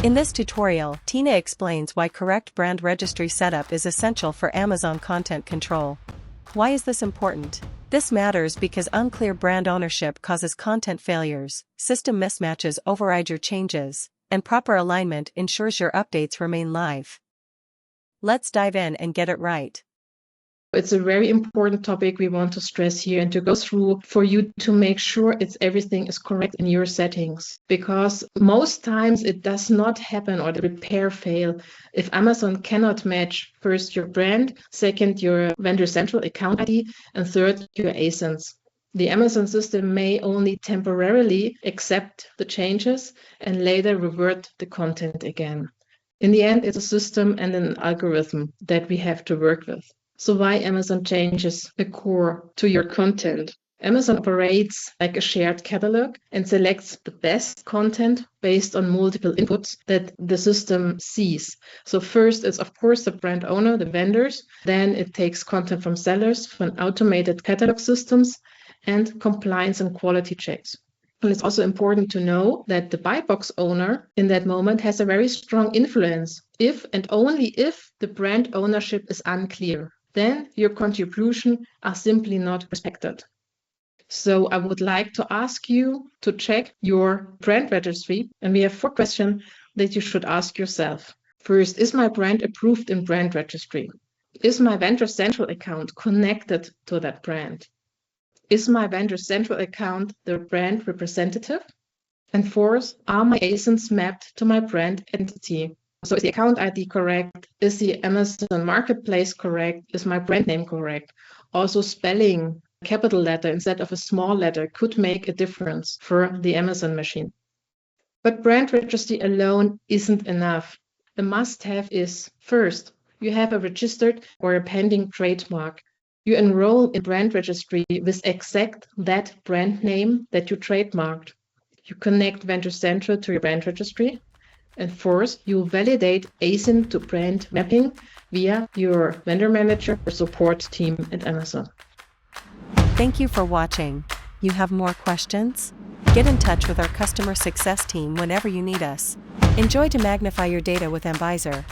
In this tutorial, Tina explains why correct brand registry setup is essential for Amazon content control. Why is this important? This matters because unclear brand ownership causes content failures, system mismatches override your changes, and proper alignment ensures your updates remain live. Let's dive in and get it right. It's a very important topic we want to stress here and to go through for you to make sure everything is correct in your settings. Because most times it does not happen or the repair fail if Amazon cannot match first your brand, second your vendor central account ID, and third your ASINs. The Amazon system may only temporarily accept the changes and later revert the content again. In the end, it's a system and an algorithm that we have to work with. So why Amazon changes the core to your content? Amazon operates like a shared catalog and selects the best content based on multiple inputs that the system sees. So first it's of course the brand owner, the vendors. Then it takes content from sellers, from automated catalog systems, and compliance and quality checks. And it's also important to know that the buy box owner in that moment has a very strong influence if and only if the brand ownership is unclear. Then your contribution are simply not respected. So I would like to ask you to check your brand registry, and we have 4 questions that you should ask yourself. First, is my brand approved in brand registry? Is my vendor central account connected to that brand? Is my vendor central account the brand representative? And fourth, are my ASINs mapped to my brand entity? So is the account ID correct? Is the Amazon Marketplace correct? Is my brand name correct? Also, spelling a capital letter instead of a small letter could make a difference for the Amazon machine. But brand registry alone isn't enough. The must-have is, first, you have a registered or a pending trademark. You enroll in brand registry with exact that brand name that you trademarked. You connect Vendor Central to your brand registry. And fourth, you validate ASIN to brand mapping via your vendor manager or support team at Amazon. Thank you for watching. You have more questions? Get in touch with our customer success team whenever you need us. Enjoy to magnify your data with Ambizor.